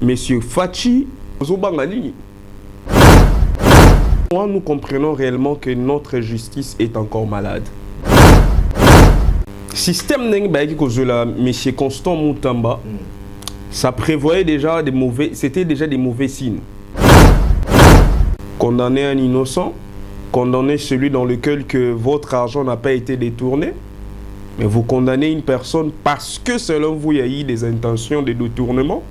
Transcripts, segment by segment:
Monsieur Fachi, nous comprenons réellement que notre justice est encore malade. Système Monsieur Constant Moutamba, ça prévoyait déjà des mauvais, c'était déjà des mauvais signes. Condamner un innocent, condamner celui dans lequel que votre argent n'a pas été détourné, mais vous condamnez une personne parce que selon vous, il y a eu des intentions de détournement.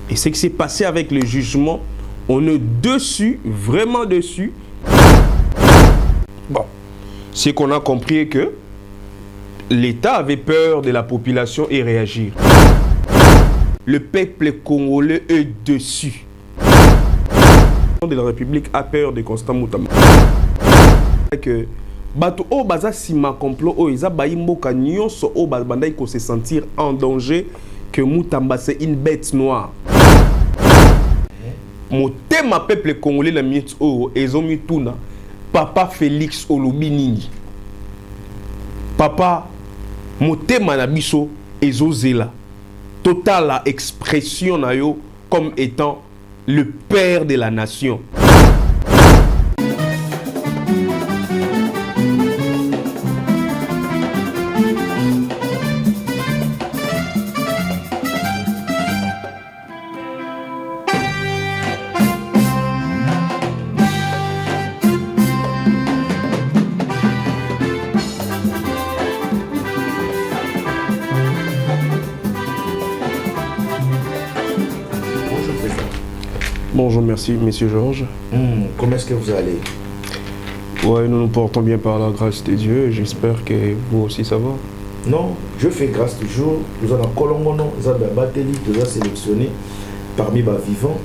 Et ce qui s'est passé avec le jugement, on est dessus, vraiment dessus. Bon, c'est qu'on a compris que l'État avait peur de la population et réagir. Le peuple congolais est dessus. De la République a peur de Constant Moutamba. Que bato o baza sima complot o eza baimboka nyonso o bandai ko se sentir en danger que Moutamba c'est une bête noire. Motema peuple congolais la miette o ezomi tuna Papa Félix Olobinini. Papa motema na biso ezozela. Total la expression na yo comme étant le père de la nation. Bonjour, merci, Monsieur Georges. Comment est-ce que vous allez? Ouais, nous nous portons bien par la grâce de Dieu. J'espère que vous aussi ça va. Non, je fais grâce toujours. Nous avons Colombono, nous avons Bateli, nous avons sélectionné parmi les vivants.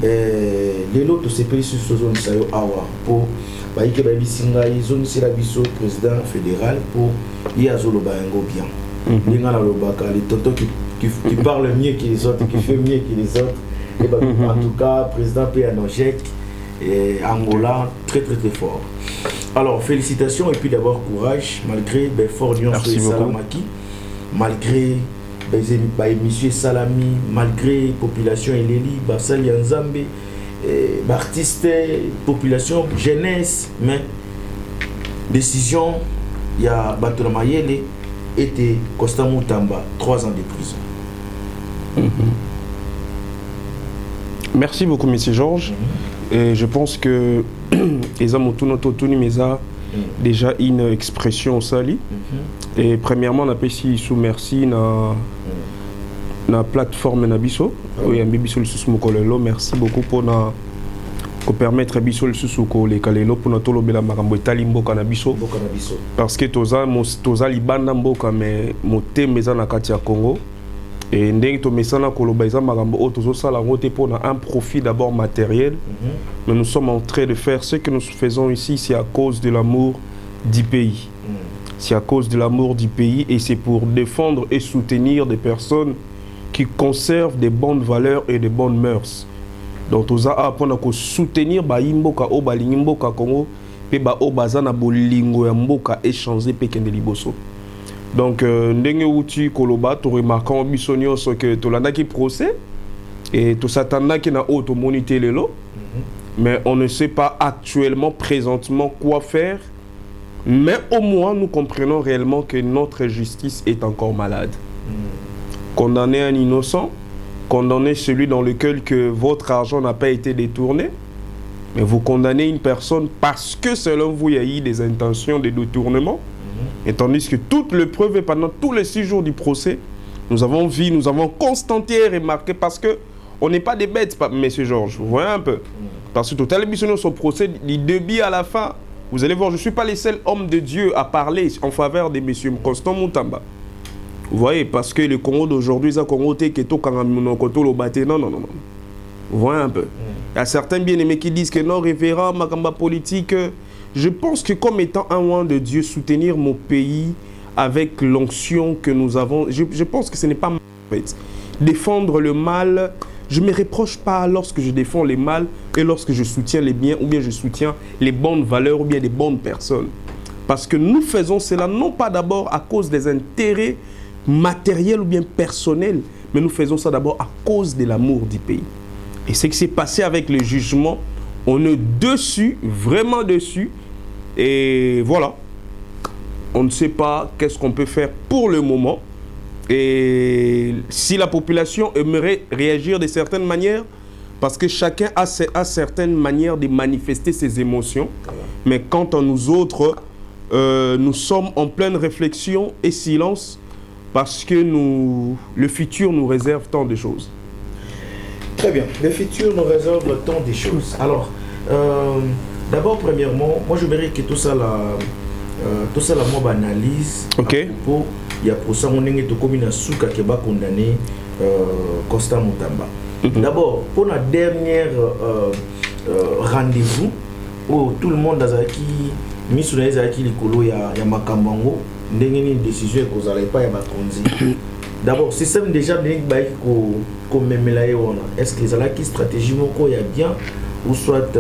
Les autres, ces pays sur ce zone, ça y est, pour que les zone c'est la président fédéral pour Yazolo Bayango bien. Les tontons qui parlent mieux que les autres, qui font mieux que les autres. Et bah, en tout cas, président Péanogec et Angola, très fort. Alors, félicitations et puis d'abord courage, malgré Fort Lyon et Salamaki, malgré Monsieur Salami, malgré population Eleli, Bassali Nzambe, artistes, population, jeunesse, mais décision, il y a Batola Mayele, était Constant Moutamba, 3 ans de prison. Merci beaucoup, Monsieur Georges. Et je pense que déjà une expression sali. Et premièrement, on a ici sous merci na plateforme Nabiso. Oui, merci beaucoup pour permettre Biso le sous les kalelo pour notre lobela marambo talimbo kanabiso. Parce que toza libanda mboka mais moté meza na kati ya Congo. Et un profit d'abord matériel, mais nous sommes en train de faire ce que nous faisons ici, c'est à cause de l'amour du pays. C'est à cause de l'amour du pays et c'est pour défendre et soutenir des personnes qui conservent des bonnes valeurs et des bonnes mœurs. Donc, nous avons soutenir Baimboka o Balingimboka Congo, et Bazana Bolingo Yamboka échanger Pékin de Liboso. Donc, ndenge outi koloba to remarquant bisonio ce que to landa qui procès et tout s'attendant qui na auto monité lelo, mais on ne sait pas actuellement présentement quoi faire, mais au moins nous comprenons réellement que notre justice est encore malade. Condamner un innocent, condamner celui dans lequel que votre argent n'a pas été détourné, mais vous condamnez une personne parce que selon vous il y a eu des intentions de détournement. Et tandis que toutes les preuves, pendant tous les 6 jours du procès, nous avons vu, nous avons constaté et remarqué parce que on n'est pas des bêtes, Monsieur Georges. Vous voyez un peu. Parce que tout à l'heure, son procès, du début à la fin, vous allez voir, je ne suis pas le seul homme de Dieu à parler en faveur de M. Constant Moutamba. Vous voyez, parce que le Congo d'aujourd'hui, c'est un Congo qui est non. Vous voyez un peu. Il y a certains bien-aimés qui disent que non, révérend, Makamba politique. Je pense que comme étant un oint de Dieu, soutenir mon pays avec l'onction que nous avons, je pense que ce n'est pas mal. Défendre le mal, je ne me reproche pas lorsque je défends le mal et lorsque je soutiens les biens ou bien je soutiens les bonnes valeurs ou bien les bonnes personnes. Parce que nous faisons cela non pas d'abord à cause des intérêts matériel ou bien personnel, mais nous faisons ça d'abord à cause de l'amour du pays. Et ce qui s'est passé avec le jugement, on est dessus, vraiment dessus, et voilà. On ne sait pas qu'est-ce qu'on peut faire pour le moment. Et si la population aimerait réagir de certaines manières, parce que chacun a certaines manières de manifester ses émotions, mais quant à nous autres, nous sommes en pleine réflexion et silence, parce que le futur nous réserve tant de choses. Très bien, le futur nous réserve tant de choses. Alors, d'abord, premièrement, moi je verrais que tout ça, la mob analyse. Ok. Il y a pour ça on est comme une souka qui va condamner Constant Moutamba. D'abord, pour la dernière rendez-vous où tout le monde a mis sur les acquis il y a Makambango, une décision que vous n'allez pas y avoir. D'abord, c'est ça déjà comme est-ce que ça qui stratégie il y a bien ou soit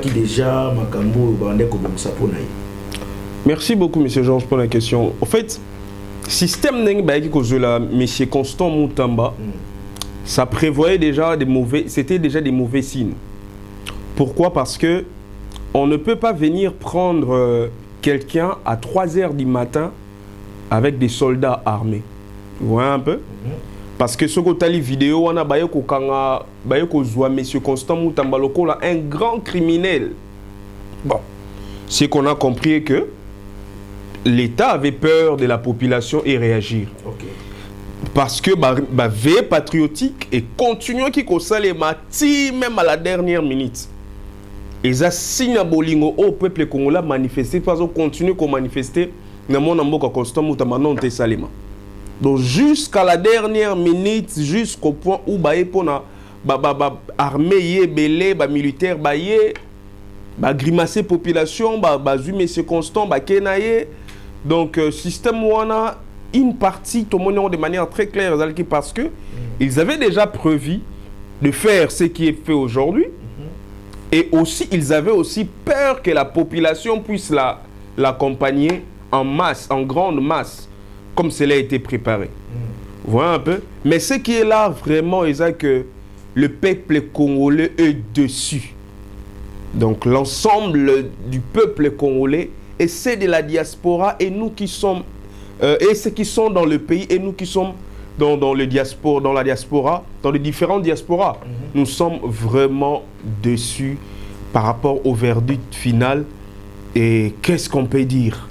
qui déjà Makambo bandé comme ça pour naï. Merci beaucoup, M. Georges, pour la question. En fait, système M. Constant Moutamba, ça prévoyait déjà c'était déjà des mauvais signes. Pourquoi? Parce que on ne peut pas venir prendre quelqu'un à 3 heures du matin avec des soldats armés. Vous voyez un peu? Parce que ce que tu as vidéo, on a M. Constant Moutamba, un grand criminel. Bon, c'est qu'on a compris que l'État avait peur de la population et réagir. Okay. Parce que veille patriotique et continuer qui même à la dernière minute. Et ça signe bolingo au peuple congolais manifester parce qu'on continue à manifester dans mon amour constant mutamano te salima. Donc jusqu'à la dernière minute, jusqu'au point où armée belé militaire grimacer population M. Constant kenaye. Donc système wana une partie tout le monde de manière très claire parce que ils avaient déjà prévu de faire ce qui est fait aujourd'hui. Et aussi, ils avaient aussi peur que la population puisse l'accompagner en masse, en grande masse, comme cela a été préparé. Vous voyez un peu? Mais ce qui est là vraiment, c'est que le peuple congolais est dessus. Donc l'ensemble du peuple congolais, et c'est de la diaspora, et nous qui sommes, et ceux qui sont dans le pays, et nous qui sommes dans la diaspora, dans les différentes diasporas, nous sommes vraiment dessus par rapport au verdict final. Et qu'est-ce qu'on peut dire?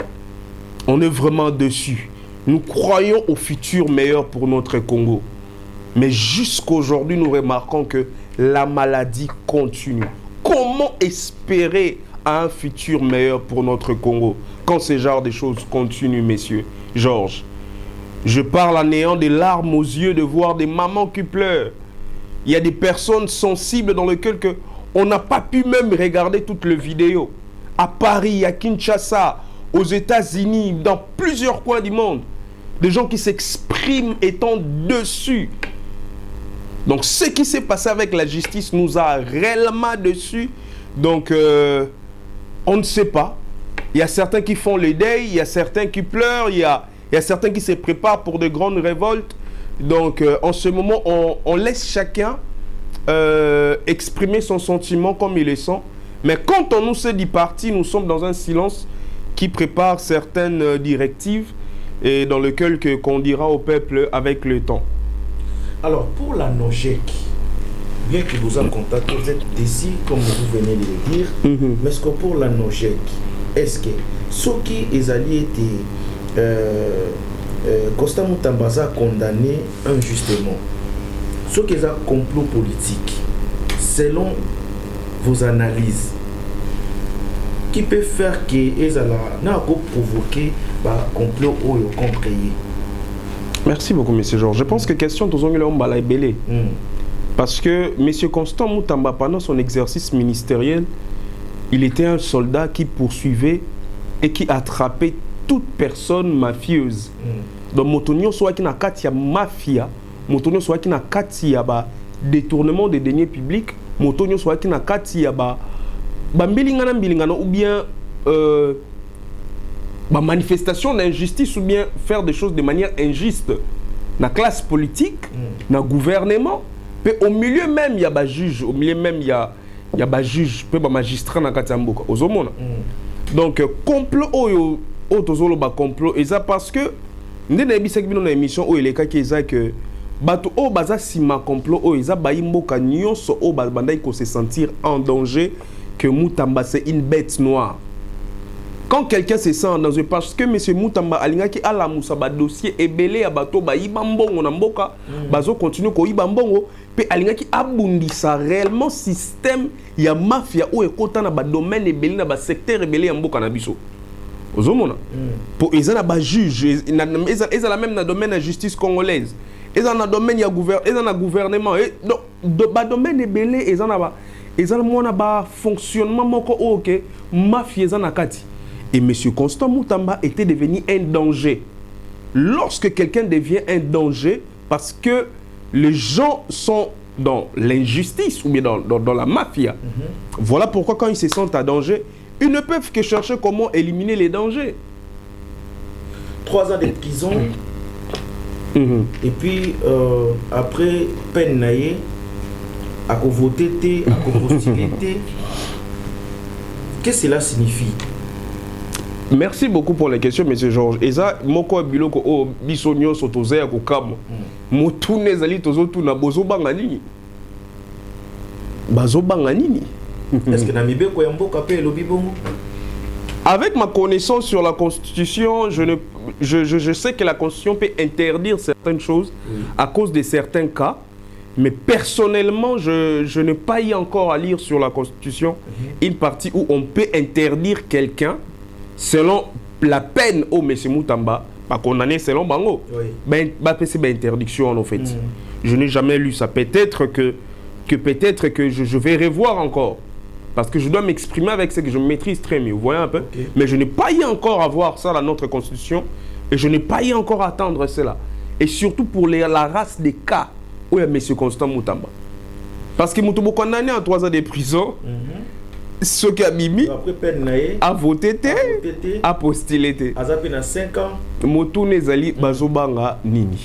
On est vraiment dessus. Nous croyons au futur meilleur pour notre Congo. Mais jusqu'aujourd'hui, nous remarquons que la maladie continue. Comment espérer un futur meilleur pour notre Congo quand ce genre de choses continuent, messieurs? Georges, je parle en ayant des larmes aux yeux de voir des mamans qui pleurent. Il y a des personnes sensibles dans lesquelles on n'a pas pu même regarder toutes les vidéos. À Paris, à Kinshasa, aux États-Unis, dans plusieurs coins du monde. Des gens qui s'expriment étant dessus. Donc ce qui s'est passé avec la justice nous a réellement dessus. Donc on ne sait pas. Il y a certains qui font le deuil, il y a certains qui pleurent, il y a certains qui se préparent pour de grandes révoltes. Donc, en ce moment, on laisse chacun exprimer son sentiment comme il le sent. Mais quand on nous se dit parti, nous sommes dans un silence qui prépare certaines directives et dans lequel qu'on dira au peuple avec le temps. Alors, pour la NOGEC, bien que vous en contacté, vous êtes d'ici, comme vous venez de le dire, mais est-ce que pour la NOGEC, est-ce que ceux qui ont été Constant Moutamba a condamné injustement, ceux qui ont un complot politique, selon vos analyses, qui peut faire que ils ont provoqué un complot qu'on créé? Merci beaucoup, M. Georges. Je pense que question de Zongile parce que M. Constant Moutamba, pendant son exercice ministériel, il était un soldat qui poursuivait et qui attrapait toute personne mafieuse. Donc, Motonio soit qui n'a katia mafia, Motonio soit qui n'a katia détournement des deniers publics, Motonio soit qui n'a katia bilingana ou bien manifestation d'injustice ou bien faire des choses de manière injuste dans la classe politique, dans le gouvernement. Puis au milieu même, il y a des juges, au milieu même, il y a des juges, des magistrats dans le Mboka. Donc, complot, complot, et ça parce que, nous avons une émission où il est que bato o baza sima complot o eza baimboka nyonso o bandai ko se sentir en danger que Moutamba c'est une bête noire. Quand quelqu'un se sent en danger parce que monsieur Moutamba alingaki ala musa ba dossier ebelé ya bato ba ibambongo na mboka bazo continue ko ibambongo pe alingaki abundisa réellement système ya mafia o ekota na ba domaine ebelé na ba secteur ebelé ya mboka na biso. Ozomona pour eza na ba juge eza la même na domaine de justice congolaise. Ils ont un domaine de gouvernement. Donc, le domaine est belé, ils ont un fonctionnement ok, mafia et M. Constant Moutamba était devenu un danger. Lorsque quelqu'un devient un danger, parce que les gens sont dans l'injustice ou bien dans la mafia, voilà pourquoi quand ils se sentent à danger, ils ne peuvent que chercher comment éliminer les dangers. 3 ans de prison. Et puis, après, peine naïe, à voter, à postuler. Qu'est-ce que cela signifie? Merci beaucoup pour la question, M. Georges. Et ça, moko biloko o bisonyo sotoze ya kokamo. Motune zali tozo tuna bozo banganini. Bazo banganini. Est-ce que Namibé ko yamboka pe lobi bongo? Avec ma connaissance sur la Constitution, je sais que la Constitution peut interdire certaines choses à cause de certains cas, mais personnellement, je n'ai pas eu encore à lire sur la Constitution une partie où on peut interdire quelqu'un selon la peine au M. Moutamba, pas condamné selon Bango. C'est une interdiction en fait. Je n'ai jamais lu ça. Peut-être que je vais revoir encore. Parce que je dois m'exprimer avec ce que je maîtrise très mieux, vous voyez un peu. Mais je n'ai pas eu encore à voir ça dans notre Constitution. Et je n'ai pas eu encore à attendre cela. Et surtout pour la race des cas où il y a M. Constant Moutamba. Parce que Moutoubo condamné en 3 ans de prison, ce qui a mimi, a voté, a postulé. A zappé dans 5 ans. Moutou Nezali, Bazobanga Nini.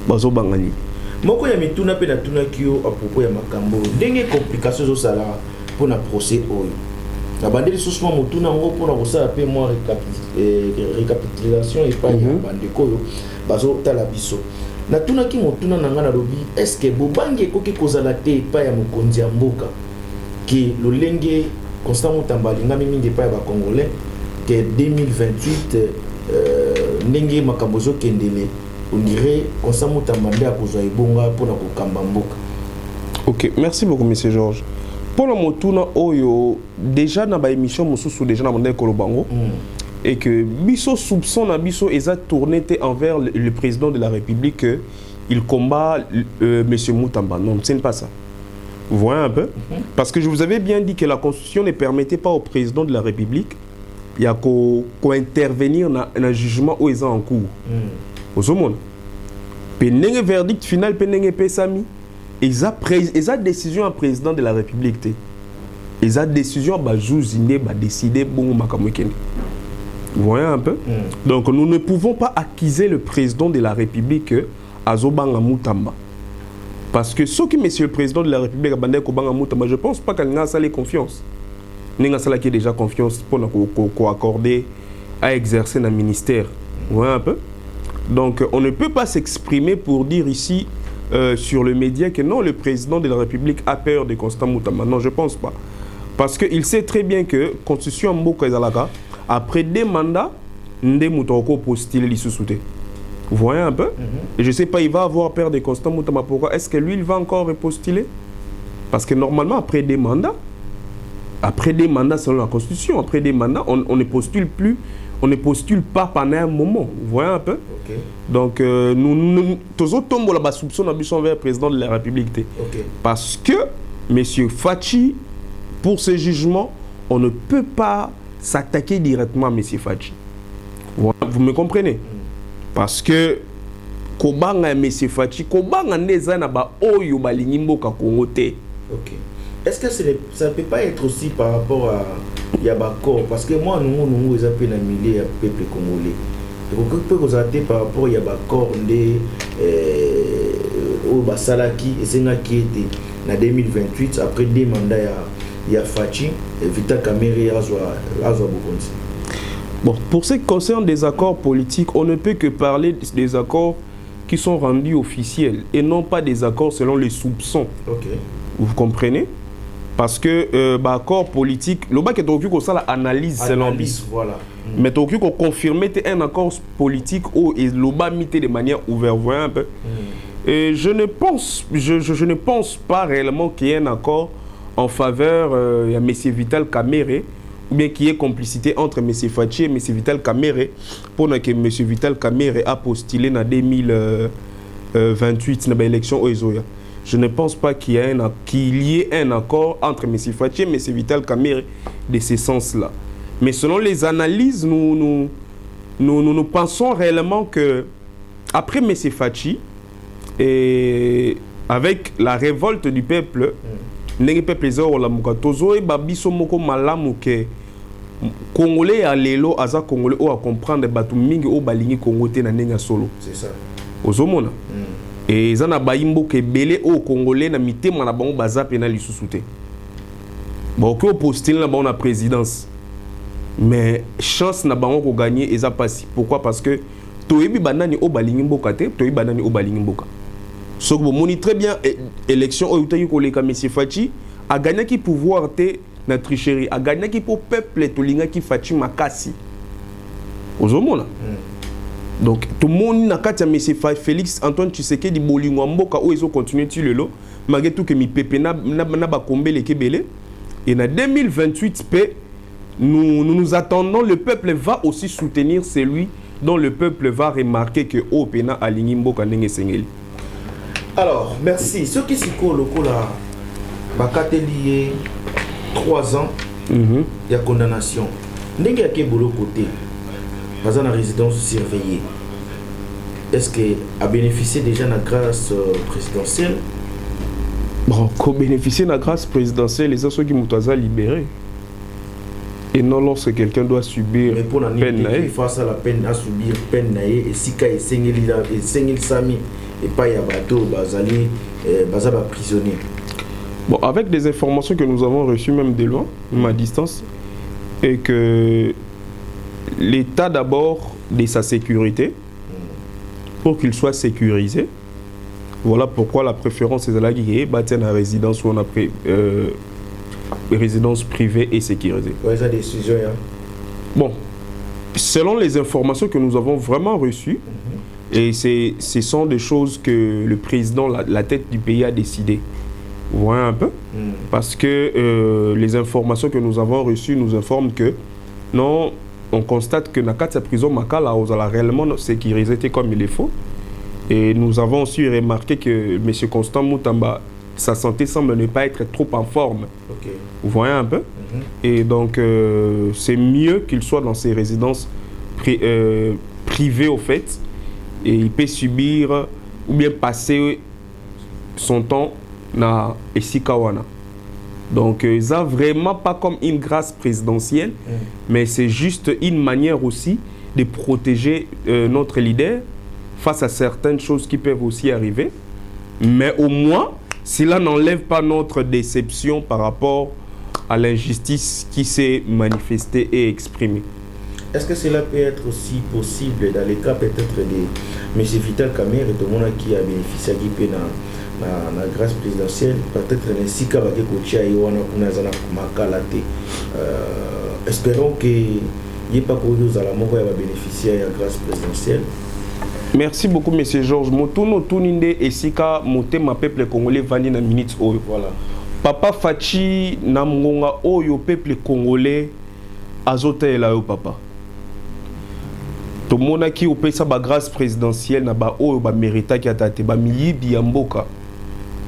Bazobanga Nini. Moko ya mituna pe na tuna kio à propos ya makambo ndenge complications zo sala pour na procès oyo na bandeli susuma mutuna ngo pour na kosala pe moi récapitulation et pas ya bandeko yo bazo tala biso na tuna ki mutuna nanga na lobi est-ce que bobange koki kozala te pa ya mokonzi ya mboka ki lolenge Constant Moutamba lingami mingi pa ya ba congolais que 2028 ndenge makambo zo kendele. On dirait qu'on s'en moute à demander à Kozoa Ibonga pour la Kokambamboka. Ok, merci beaucoup, M. Georges. Pour le Motuna Oyo, déjà dans l'émission, nous déjà dans le Kolobango, et que Bisso soupçon na Bisso est tourné envers le président de la République, il combat M. Moutamba. Non, ce n'est pas ça. Vous voyez un peu? Parce que je vous avais bien dit que la Constitution ne permettait pas au président de la République il y a qu'à intervenir dans un jugement où ils sont en cours. Au monde. Le verdict final, ils ont décision à président de la République. Ils ont décision à décider bon vous voyez un peu? Donc nous ne pouvons pas accuser le président de la République à Zobanga Moutamba. Parce que ce qui monsieur le président de la République a bandé Kobanga Moutamba, je ne pense pas qu'il a salé confiance. Il a salé déjà confiance pour accorder à exercer dans le ministère. Vous voyez un peu? Donc, on ne peut pas s'exprimer pour dire ici, sur le média, que non, le président de la République a peur de Constant Moutamba. Non, je ne pense pas. Parce qu'il sait très bien que la Constitution Mboka Ezalaka, après 2 mandats, Ndé Moutoko postule l'issouté. Vous voyez un peu? Et je ne sais pas, il va avoir peur de Constant Moutamba. Pourquoi? Est-ce que lui, il va encore repostuler? Parce que normalement, après 2 mandats, selon la Constitution, après 2 mandats, on ne postule plus. On ne postule pas pendant un moment. Vous voyez un peu? Donc, nous tombons là-bas soupçon vers le président de la République. Parce que, M. Fachi, pour ce jugement, on ne peut pas s'attaquer directement à M. Fachi. Vous me comprenez? Parce que, Kobanga M. Fachi, Kobanga Nezana ba Oyo Balingimbo Kakongote. Est-ce que ça ne peut pas être aussi par rapport il y a d'accord parce que moi nous ils appellent un millier à peuple congolais. Donc peut vous arrêter par rapport il y a d'accord des au Basalaki et c'est qui était en 2028 après des mandats il y a Fachi et Vital Kamerhe Azwa Bokonzi. Bon, pour ce qui concerne des accords politiques, on ne peut que parler des accords qui sont rendus officiels et non pas des accords selon les soupçons. Ok. Vous comprenez? Parce que l'accord politique, le bac est au que ça l'analyse selon lui. Voilà. Mais au que confirmer un accord politique où et le bas mis de manière ouverte, un peu. Et je ne pense pas réellement qu'il y ait un accord en faveur de M. Vital Kamerhe ou bien qu'il y ait complicité entre M. Fachi et M. Vital Kamerhe pour que M. Vital Kamerhe a postulé en 2028 dans l'élection Oezoya. Je ne pense pas qu'il y ait un accord entre M. Fachi et M. Vital Kamerhe de ce sens-là. Mais selon les analyses, nous pensons réellement que après M. Fachi, et avec la révolte du peuple, les peuple Congolais à l'élo, aza Congolais ou à comprendre batu mingi ou balingi Congolais na nenga solo. C'est ça. Ozomona. Et zana baimbo ke belé au Congolais na mitema na bango baza pena lisusuté. Bon que postule na bango na présidence. Mais chance na bango ko gagner eza passi. Pourquoi? Parce que toyebi banani o balingi mboka te, toyebi banani o balingi mboka. So que moni très bien élection o utayi ko leka monsieur Fachi a gagné qui pouvoir te na tricherie a gagné qui pour peuple tolinga qui Fachi makasi. Ozomona. Donc tout le monde n'a qu'à monsieur Félix Antoine Tshisekedi bolingo mboka o ezo continuer tu le lo malgré tout que mi pepe na ba kombele kebele et na 2028 p nous attendons le peuple va aussi soutenir celui dont le peuple va remarquer que au pena aligni mboka ndenge sengeli. Alors, merci. Ce qui s'y colle au cola, bakateli 3 ans de condamnation. Ndenge yake bolo côté, dans la résidence surveillée. Est-ce que a bénéficié déjà de la grâce présidentielle? Bon, qu'on bénéficie de la grâce présidentielle, les autres qui m'ont libérés. Et non lorsque quelqu'un doit subir peine face à la peine à subir peine et sika et sengeli sami et pas ya bateau bazali bazaba prisonnier. Bon, avec des informations que nous avons reçues même de loin, même à distance, et que l'État d'abord de sa sécurité, pour qu'il soit sécurisé, voilà pourquoi la préférence est là qui est bâtie la résidence où on a pris résidence privée et sécurisée. Ouais, ça décision. Hein. Bon, selon les informations que nous avons vraiment reçues, et ce sont des choses que le président, la tête du pays a décidé. Vous voyez un peu? Parce que les informations que nous avons reçues nous informent que non, on constate que dans la prison Makala, on a réellement sécurisé comme il faut. Et nous avons aussi remarqué que M. Constant Moutamba, sa santé semble ne pas être trop en forme. Okay. Vous voyez un peu? Et donc, c'est mieux qu'il soit dans ses résidences privées, au fait. Et il peut subir ou bien passer son temps dans Esikawana. Donc, ça vraiment pas comme une grâce présidentielle, mais c'est juste une manière aussi de protéger notre leader face à certaines choses qui peuvent aussi arriver. Mais au moins, cela n'enlève pas notre déception par rapport à l'injustice qui s'est manifestée et exprimée. Est-ce que cela peut être aussi possible dans les cas peut-être de M. Vital Kamerhe et tout le monde qui a bénéficié de la grâce présidentielle, peut-être ainsi qu'à espérons qu'il n'y ait pas de à la mort qui va bénéficier de la grâce présidentielle. Merci beaucoup, M. Georges. Motuno Tuninde et Sika Motema peuple congolais vandi na minute oyo. Voilà. Papa Fachi na mngonga oyo peuple congolais azotela yo papa. To mona ki opesa ba grâce présidentielle na ba oyo ba mérita ki atate ba miyibi ya mboka.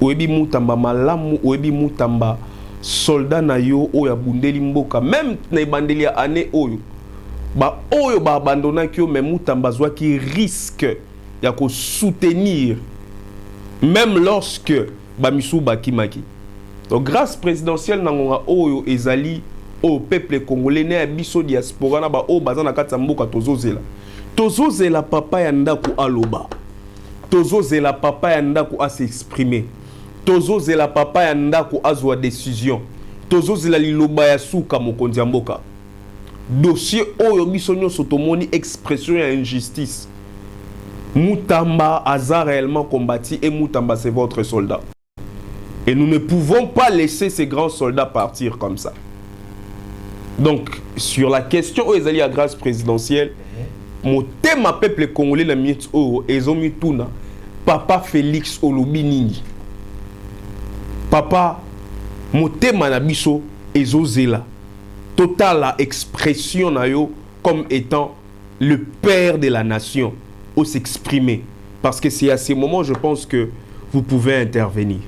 Oyebi mutamba malamu, oyebi mutamba soldat na yo oyo abundeli mboka même na ebandeli ya année oyo. Ba oyo ba abandonna ki yo mais mutamba zwa ki risque ya ko soutenir même lorsque ba misu bakimaki. Donc grâce présidentielle nangonga oyo ezali au peuple congolais né biso diaspora na ba o bazana kati mboka tozozela. Tozozela papa ya ndako aloba. Tozozela papa ya ndako a s'exprimer. Tozozela papa ya ndako azwa décision. Tozozela liloba ya suka mokonzi ya mboka. Dossier oyo biso nyonso tomoni expression ya injustice. Moutamba a réellement combattu et Moutamba c'est votre soldat. Et nous ne pouvons pas laisser ces grands soldats partir comme ça. Donc, sur la question où ils allaient à grâce présidentielle, mon thème à peuple congolais, la miette oro, ils ont mis tout na. Papa Félix Olobinini. Papa, mon thème à Nabiso, ils ont zéla. Total la expression na yo comme étant le père de la nation, ou s'exprimer. Parce que c'est à ces moments, je pense que vous pouvez intervenir.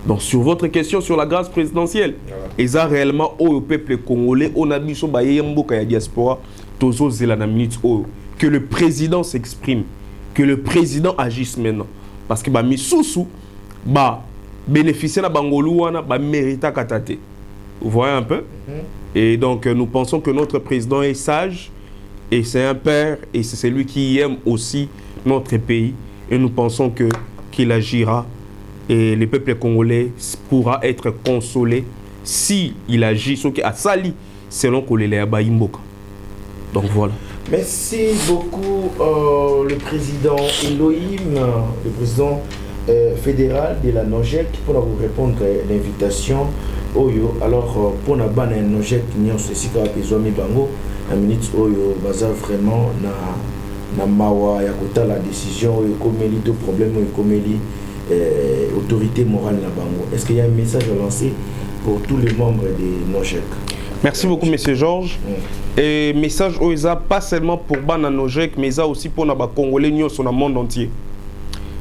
Donc, sur votre question sur la grâce présidentielle, et ça réellement, au peuple congolais, on a dit que la diaspora, que le président s'exprime, que le président agisse maintenant. Parce que Misusu, bénéficier de Bangolouana, mérita katate. Vous voyez un peu? Et donc, nous pensons que notre président est sage, et c'est un père, et c'est celui qui aime aussi notre pays. Et nous pensons qu'il agira. Et le peuple congolais pourra être consolé si il agit ce qui a sali selon Kolele Abayimboka. Donc voilà. Merci beaucoup le président Elohim, le président fédéral de la NOJEC pour vous répondre à l'invitation. Oyo alors pour na bana NOJEC nyonso esika besoin bango la minute oyo baza vraiment na mawa ya kota la décision oyo komeli de problème oyo komeli autorité morale na bango. Est-ce qu'il y a un message à lancer pour tous les membres de NOJEC? Merci beaucoup, monsieur Georges. Et message OESA, pas seulement pour Bana NOJEC, mais ça aussi pour les Congolais sur le monde entier.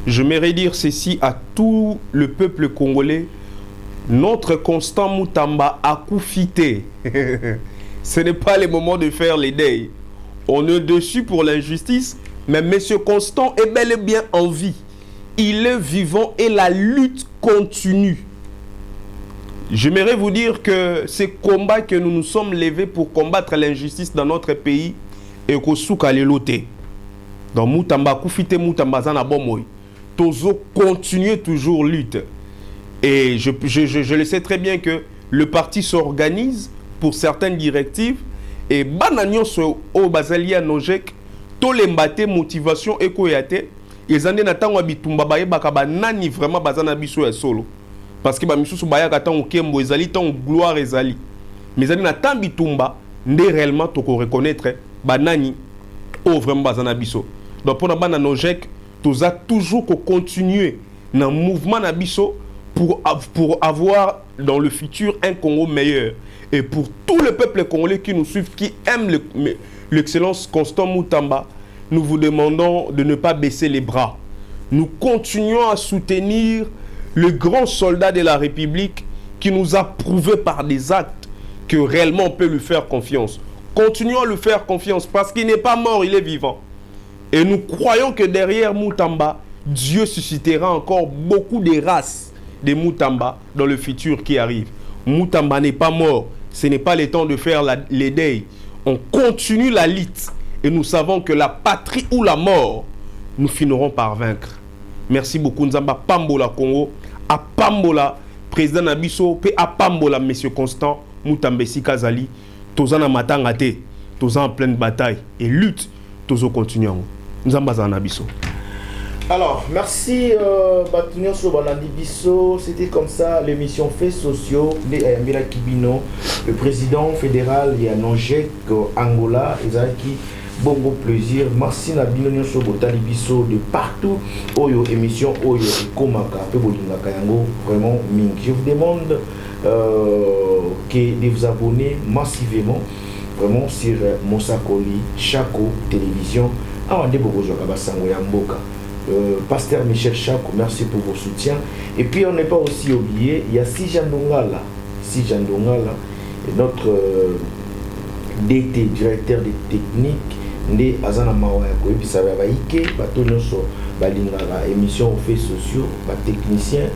Je m'aimerais dire ceci à tout le peuple congolais. Notre Constant Moutamba a coufité. Ce n'est pas le moment de faire les deuils. On est dessus pour l'injustice, mais monsieur Constant est bel et bien en vie. Il est vivant et la lutte continue. J'aimerais vous dire que ces combats que nous nous sommes levés pour combattre l'injustice dans notre pays et que souka lelote. Dans Moutamba Koufite Moutamba Zana Bomoy. Tozo continue toujours lutte. Et je le sais très bien que le parti s'organise pour certaines directives et bananyo so o bazalia NOJEC to lembate motivation et koyate. Ils ont dit que bitumba baye bakaba nani vraiment bazana biso ya solo parce que ba misusu baya kata okembo ezali tant gloire ezali mais ils ont dit bitumba ndé réellement to reconnaître banani o vraiment bazana biso. Donc pour na bana NOJEC toza toujours ko continuer dans mouvement na biso pour avoir dans le futur un Congo meilleur et pour tout le peuple congolais qui nous suit qui aime l'excellence Constant Moutamba. Nous vous demandons de ne pas baisser les bras. Nous continuons à soutenir le grand soldat de la République qui nous a prouvé par des actes que réellement on peut lui faire confiance. Continuons à lui faire confiance parce qu'il n'est pas mort, il est vivant. Et nous croyons que derrière Moutamba, Dieu suscitera encore beaucoup de races de Moutamba dans le futur qui arrive. Moutamba n'est pas mort. Ce n'est pas le temps de faire les deuils. On continue la lutte. Et nous savons que la patrie ou la mort, nous finirons par vaincre. Merci beaucoup, Nzamba Pambola Congo, à Pambola, président Nabiso, puis à Pambola, monsieur Constant, Moutambesi Kazali, Tozana Matangate, Tozan en pleine bataille et lutte, Tozo continuons. Nzamba Zanabiso. Alors, merci Batunio Sobalandi Bisso. C'était comme ça l'émission Faits sociaux de Ayambira Kibino, le président fédéral de NOJEC Angola, Ezaki. Bongo plaisir. Merci na Binonio Sobotali Bisso de partout. Oyo émission Oyo Komaka Pebolinga Kayango. Vraiment, je vous demande de vous abonner massivement vraiment sur Mosakoli, Chako Télévision. Awande Bogojo Kabasango Yamboka. Pasteur Michel Chako, merci pour vos soutiens. Et puis on n'est pas aussi oublié, il y a Sijan Dongala, notre DT, directeur des techniques, Ndé Azana Mawaya, et puis ça va Ike, Batonyoso, Balingara, émission aux faits sociaux, technicien,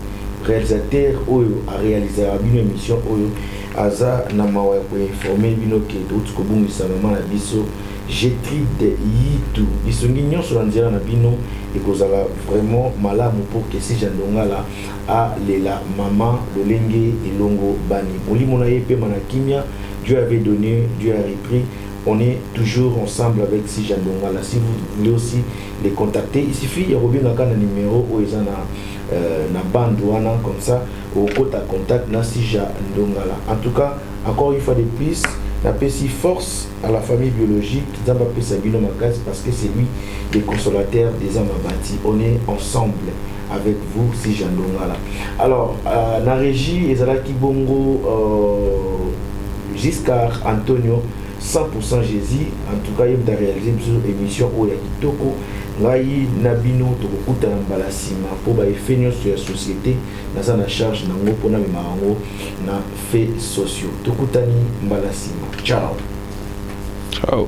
réalisateur, Oyo, a réalisé une émission, Oyo, aza na mawa ya koinforme bino ke touti kobungisa mama na biso Gétrude Yitu bisongi nyonso na nzela na bino ekozala vraiment malamu pour que si Jandongala a lela mama lolenge elongo bani molimo na ye pe manakimia. Dieu avait donné, Dieu a repris. On est toujours ensemble avec si Jandongala. Si vous voulez aussi les contacter, il suffit de revenir dans le numéro où ils ont na bande comme ça au côté contact na si Jandongala. En tout cas, encore une fois de plus, la PSI force à la famille biologique Zamba Pesabino Makas parce que c'est lui le consolateur des Amabati. On est ensemble avec vous si Jandongala. Alors, na régie Ezalaki Bongo Giscard Antonio 100% Jésus. En tout cas, il a réalisé une émission où il y a Kitoko Ngai Nabino Tokuta Mbalasima pour faire sur la société dans la charge nango pour na mimarango na faits sociaux. Tokutani Mbalasima. Ciao. Ciao.